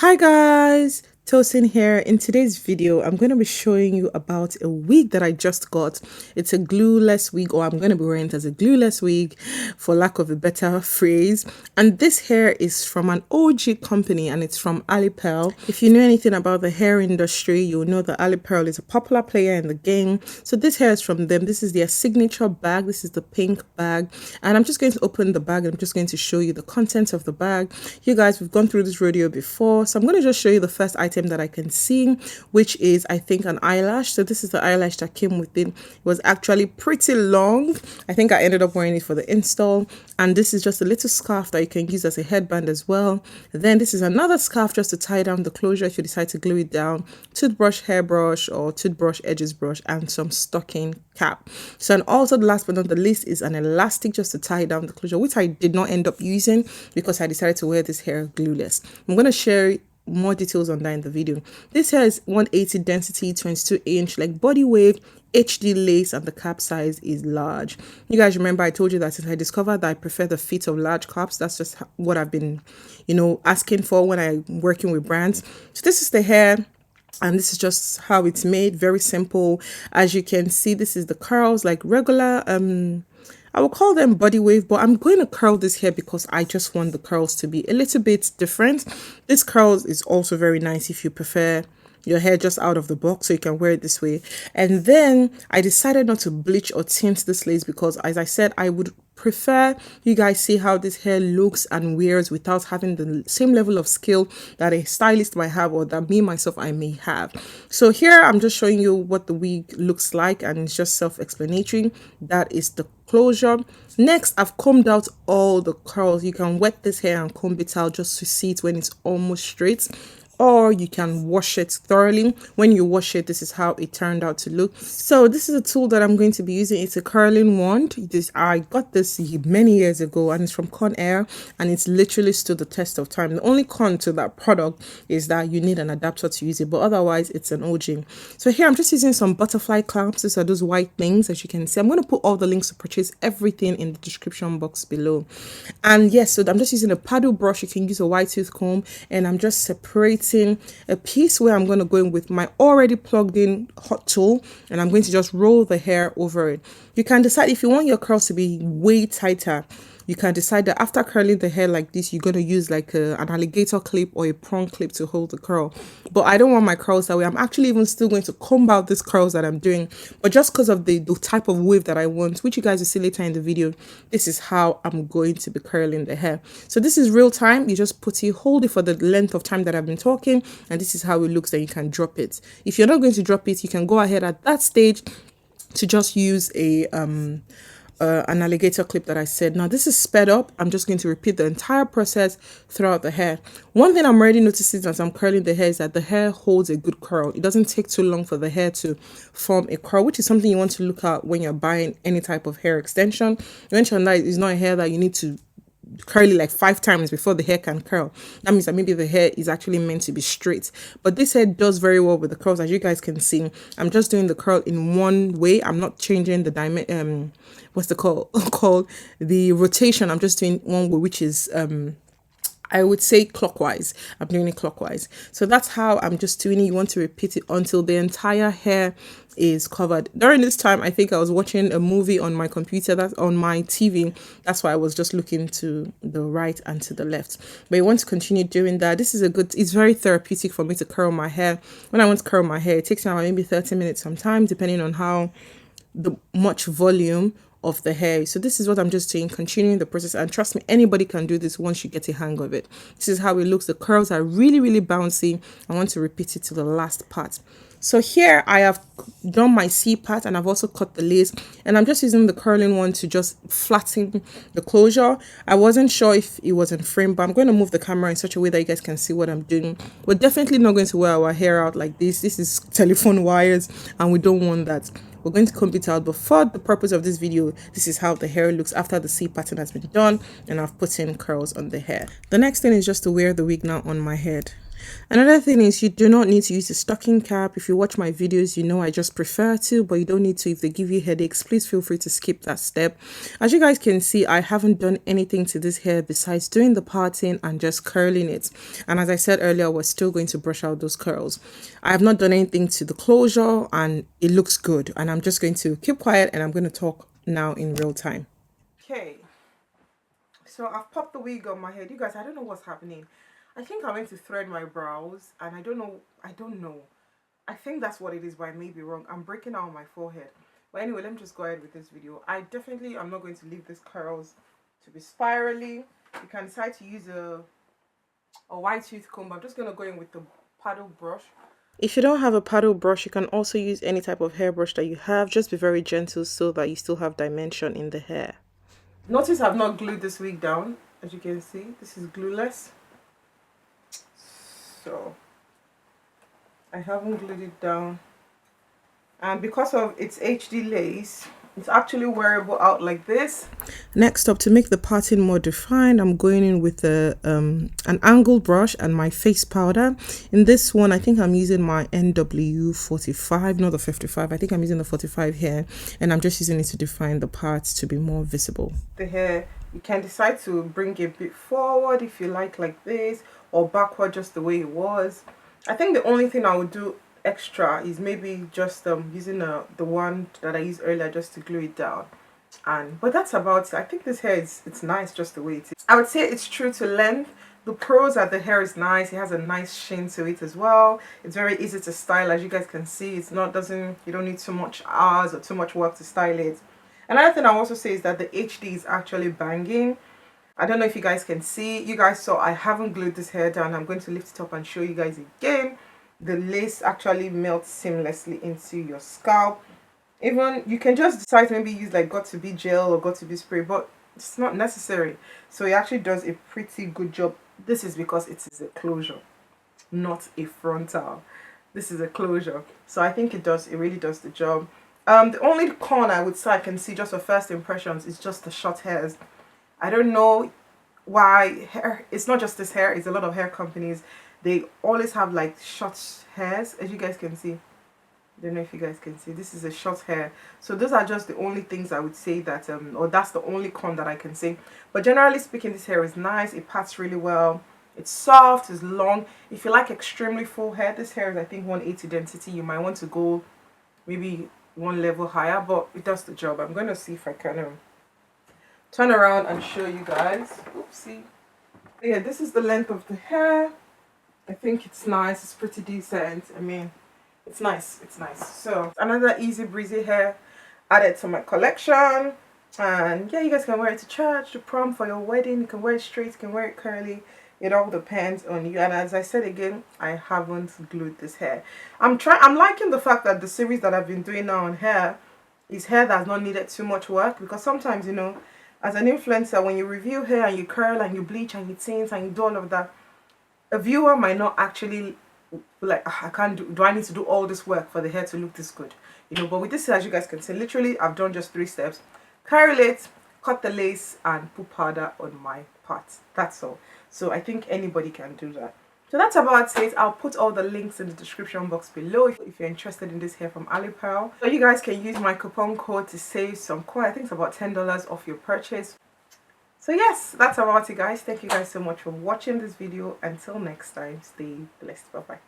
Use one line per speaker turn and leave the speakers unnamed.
Hi guys, Tosin here. In today's video, I'm going to be showing you about a wig that I just got. It's a glueless wig, or I'm going to be wearing it as a glueless wig for lack of a better phrase. And this hair is from an OG company and it's from Alipearl. If you know anything about the hair industry, you'll know that Alipearl is a popular player in the game. So this hair is from them. This is their signature bag. This is the pink bag. And I'm just going to open the bag and I'm just going to show you the contents of the bag. You guys, we've gone through this rodeo before. So I'm going to just show you the first item that I can see, which is, I think, an eyelash. So this is the eyelash that came with it. It was actually pretty long. I think I ended up wearing it for the install. And this is just a little scarf that you can use as a headband as well. Then this is another scarf just to tie down the closure if you decide to glue it down. Toothbrush, hairbrush, or toothbrush edges brush, and some stocking cap. So, and also the last but not the least is an elastic just to tie down the closure, which I did not end up using because I decided to wear this hair glueless. I'm going to share more details on that in the video. This hair is 180 density, 22 inch, like body wave, HD lace, and the cap size is large. You guys remember I told you that since I discovered that I prefer the fit of large caps, that's just what I've been, asking for when I'm working with brands. So this is the hair. And this is just how it's made. Very simple. As you can see, this is the curls, like regular, I will call them body wave, but I'm going to curl this hair because I just want the curls to be a little bit different. This curls is also very nice if you prefer your hair just out of the box, so you can wear it this way. And then I decided not to bleach or tint this lace because, as I said, I would prefer you guys see how this hair looks and wears without having the same level of skill that a stylist might have or that me myself I may have. So here I'm just showing you what the wig looks like, and it's just self-explanatory. That is the closure. Next, I've combed out all the curls. You can wet this hair and comb it out just to see it when it's almost straight, or you can wash it thoroughly. When you wash it, this is how it turned out to look. So this is a tool that I'm going to be using. It's a curling wand. I got this many years ago and it's from Conair, and it's literally stood the test of time. The only con to that product is that you need an adapter to use it, but otherwise it's an OG. So here I'm just using some butterfly clamps. These are those white things, as you can see. I'm going to put all the links to purchase everything in the description box below. And yes, so I'm just using a paddle brush. You can use a wide tooth comb, and I'm just separating a piece where I'm going to go in with my already plugged in hot tool, and I'm going to just roll the hair over it. You can decide if you want your curls to be way tighter. You can decide that after curling the hair like this, you're going to use like an alligator clip or a prong clip to hold the curl. But I don't want my curls that way. I'm actually even still going to comb out these curls that I'm doing. But just because of the type of wave that I want, which you guys will see later in the video, this is how I'm going to be curling the hair. So this is real time. You just hold it for the length of time that I've been talking. And this is how it looks. Then you can drop it. If you're not going to drop it, you can go ahead at that stage to just use an alligator clip that I said. Now this is sped up. I'm just going to repeat the entire process throughout the hair. One thing I'm already noticing as I'm curling the hair is that the hair holds a good curl. It doesn't take too long for the hair to form a curl, which is something you want to look at when you're buying any type of hair extension. You mentioned that it's not a hair that you need to curl it like 5 times before the hair can curl. That means that maybe the hair is actually meant to be straight, but this hair does very well with the curls. As you guys can see, I'm just doing the curl in one way. I'm not changing the what's the called the rotation. I'm just doing one way, which is I would say clockwise. I'm doing it clockwise. So that's how I'm just doing it. You want to repeat it until the entire hair is covered. During this time, I think I was watching a movie on my computer, that's on my TV. That's why I was just looking to the right and to the left. But you want to continue doing that. This is it's very therapeutic for me to curl my hair. When I want to curl my hair, it takes me maybe 30 minutes sometimes, depending on how much volume of the hair. So this is what I'm just doing, continuing the process, and trust me, anybody can do this once you get a hang of it. This is how it looks. The curls are really, really bouncy. I want to repeat it to the last part. So here I have done my C part, and I've also cut the lace, and I'm just using the curling one to just flatten the closure. I wasn't sure if it was in frame, but I'm going to move the camera in such a way that you guys can see what I'm doing. We're definitely not going to wear our hair out like this. This is telephone wires, and we don't want that. We're going to comb it out, but for the purpose of this video, this is how the hair looks after the C pattern has been done, and I've put in curls on the hair. The next thing is just to wear the wig now on my head. Another thing is you do not need to use a stocking cap. If you watch my videos, you know I just prefer to, but you don't need to. If they give you headaches, please feel free to skip that step. As you guys can see, I haven't done anything to this hair besides doing the parting and just curling it. And as I said earlier, we're still going to brush out those curls. I have not done anything to the closure and it looks good. And I'm just going to keep quiet and I'm going to talk now in real time. Okay. So I've popped the wig on my head. You guys, I don't know what's happening. I think I went to thread my brows and I don't know. I think that's what it is, but I may be wrong. I'm breaking out on my forehead. But anyway, let me just go ahead with this video. I definitely am not going to leave these curls to be spirally. You can decide to use a wide tooth comb. I'm just going to go in with the paddle brush. If you don't have a paddle brush, you can also use any type of hairbrush that you have. Just be very gentle so that you still have dimension in the hair. Notice I've not glued this wig down. As you can see, this is glueless. So I haven't glued it down. And because of its HD lace, it's actually wearable out like this. Next up, to make the parting more defined, I'm going in with an angled brush and my face powder. In this one, I think I'm using my NW45, not the 55. I think I'm using the 45 here, and I'm just using it to define the parts to be more visible. The hair, you can decide to bring it a bit forward if you like this, or backward just the way it was. I think the only thing I would do extra is maybe just using the one that I used earlier just to glue it down. But that's about it. I think this hair it's nice just the way it is. I would say it's true to length. The pros are the hair is nice. It has a nice sheen to it as well. It's very easy to style, as you guys can see. It's not you don't need too much hours or too much work to style it. Another thing I also say is that the HD is actually banging. I don't know if you guys can see. You guys saw I haven't glued this hair down. I'm going to lift it up and show you guys again. The lace actually melts seamlessly into your scalp. Even you can just decide to maybe use like got2b gel or got2b spray, but it's not necessary. So it actually does a pretty good job. This is because it is a closure, not a frontal. This is a closure, so I think it really does the job. The only con I would say I can see just for first impressions is just the short hairs. I don't know why hair. It's not just this hair. It's a lot of hair companies. They always have like short hairs, as you guys can see. I don't know if you guys can see. This is a short hair. So those are just the only things I would say that, or that's the only con that I can say. But generally speaking, this hair is nice. It parts really well. It's soft, it's long. If you like extremely full hair, this hair is I think 180 density. You might want to go maybe one level higher, but it does the job. I'm going to see if I can turn around and show you guys. Oopsie. Yeah, this is the length of the hair. I think it's nice. It's pretty decent. I mean, it's nice. It's nice. So another easy breezy hair added to my collection. And yeah, you guys can wear it to church, to prom, for your wedding. You can wear it straight. You can wear it curly. It all depends on you. And as I said again, I haven't glued this hair. I'm liking the fact that the series that I've been doing now on hair is hair that's not needed too much work, because sometimes, you know, as an influencer, when you review hair and you curl and you bleach and you tint and you do all of that, a viewer might not actually like, I can't do I need to do all this work for the hair to look this good, you know. But with this hair, as you guys can see, literally I've done just 3 steps: curl it, cut the lace, and put powder on my parts. That's all. So I think anybody can do that. So that's about it. I'll put all the links in the description box below if you're interested in this hair from Alipearl. So you guys can use my coupon code to save some coin. I think it's about $10 off your purchase. So yes, that's about it, guys. Thank you guys so much for watching this video. Until next time, stay blessed. Bye bye.